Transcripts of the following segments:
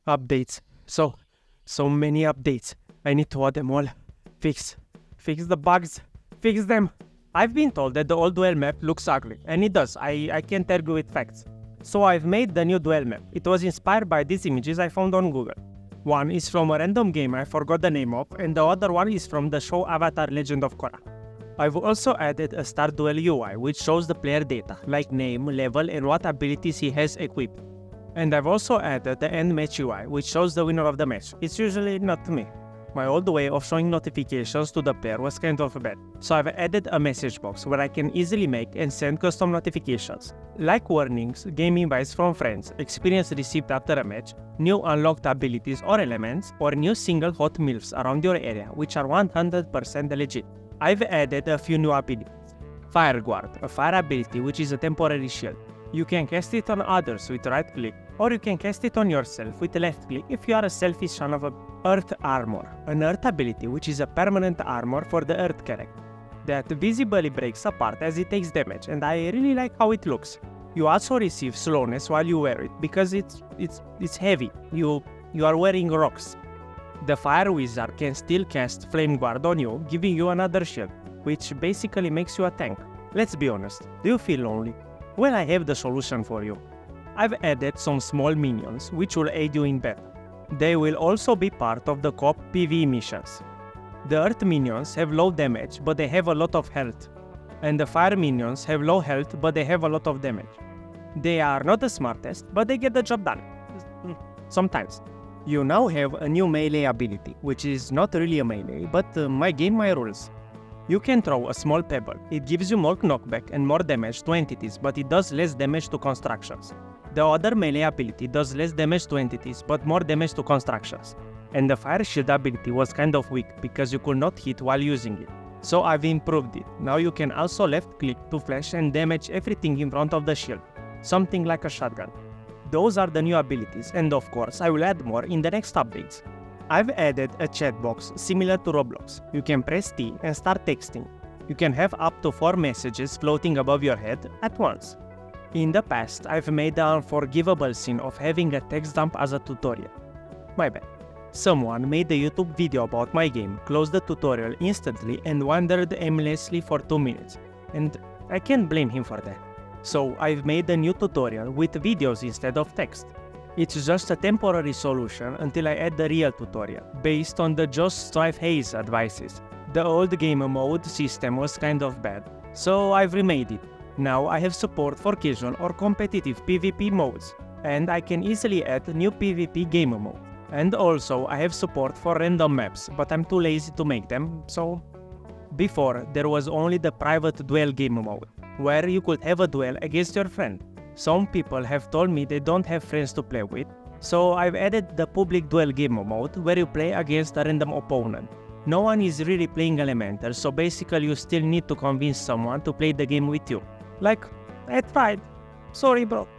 Updates. So many updates. I need to add them all. Fix the bugs. Fix them. I've been told that the old duel map looks ugly, and it does. I can't argue with facts. So I've made the new duel map. It was inspired by these images I found on Google. One is from a random game I forgot the name of, and the other one is from the show Avatar: Legend of Korra. I've also added a start duel UI, which shows the player data, like name, level, and what abilities he has equipped. And I've also added the end match UI, which shows the winner of the match. It's usually not me. My old way of showing notifications to the player was kind of bad, so I've added a message box where I can easily make and send custom notifications, like warnings, game invites from friends, experience received after a match, new unlocked abilities or elements, or new single hot MILFs around your area, which are 100% legit. I've added a few new abilities. Fire Guard, a fire ability which is a temporary shield. You can cast it on others with right click, or you can cast it on yourself with left click if you are a selfish son of a Earth Armor, an Earth ability which is a permanent armor for the Earth character that visibly breaks apart as it takes damage, and I really like how it looks. You also receive slowness while you wear it because it's heavy. You are wearing rocks. The Fire Wizard can still cast Flame Guard on you, giving you another shield, which basically makes you a tank. Let's be honest, do you feel lonely? Well, I have the solution for you. I've added some small minions which will aid you in battle. They will also be part of the co-op PvE missions. The Earth minions have low damage but they have a lot of health, and the Fire minions have low health but they have a lot of damage. They are not the smartest, but they get the job done. Sometimes. You now have a new melee ability, which is not really a melee, but my game, my rules. You can throw a small pebble. It gives you more knockback and more damage to entities, but it does less damage to constructions. The other melee ability does less damage to entities, but more damage to constructions. And the Fire Shield ability was kind of weak, because you could not hit while using it. So I've improved it. Now you can also left click to flash and damage everything in front of the shield. Something like a shotgun. Those are the new abilities, and of course I will add more in the next updates. I've added a chat box similar to Roblox. You can press T and start texting. You can have up to 4 messages floating above your head at once. In the past, I've made the unforgivable sin of having a text dump as a tutorial. My bad. Someone made a YouTube video about my game, closed the tutorial instantly and wandered aimlessly for 2 minutes. And I can't blame him for that. So I've made a new tutorial with videos instead of text. It's just a temporary solution until I add the real tutorial, based on the Just Strive Haze advices. The old game mode system was kind of bad, so I've remade it. Now I have support for casual or competitive PvP modes, and I can easily add new PvP game mode. And also I have support for random maps, but I'm too lazy to make them, so... Before, there was only the private duel game mode, where you could have a duel against your friend. Some people have told me they don't have friends to play with, so I've added the public duel game mode where you play against a random opponent. No one is really playing Elemental, so basically you still need to convince someone to play the game with you. Like, I tried. Sorry bro.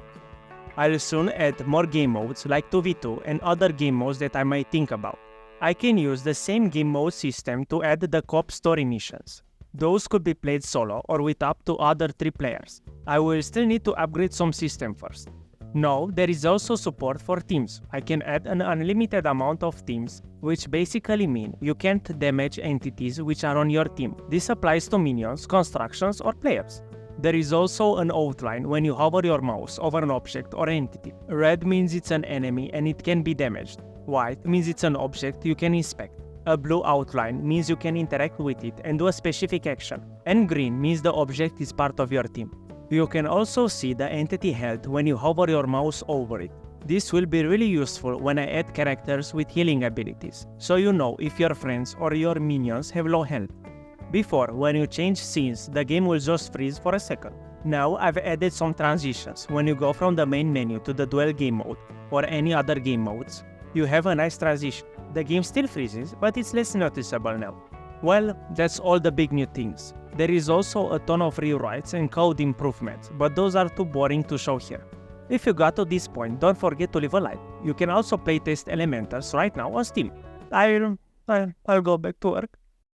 I'll soon add more game modes like 2v2 and other game modes that I might think about. I can use the same game mode system to add the co-op story missions. Those could be played solo or with up to other 3 players. I will still need to upgrade some system first. Now, there is also support for teams. I can add an unlimited amount of teams, which basically mean you can't damage entities which are on your team. This applies to minions, constructions, or players. There is also an outline when you hover your mouse over an object or entity. Red means it's an enemy and it can be damaged. White means it's an object you can inspect. A blue outline means you can interact with it and do a specific action. And green means the object is part of your team. You can also see the entity health when you hover your mouse over it. This will be really useful when I add characters with healing abilities, so you know if your friends or your minions have low health. Before, when you change scenes, the game will just freeze for a second. Now I've added some transitions. When you go from the main menu to the duel game mode, or any other game modes, you have a nice transition. The game still freezes, but it's less noticeable now. Well, that's all the big new things. There is also a ton of rewrites and code improvements, but those are too boring to show here. If you got to this point, don't forget to leave a like. You can also playtest Elementals right now on Steam. I'll go back to work.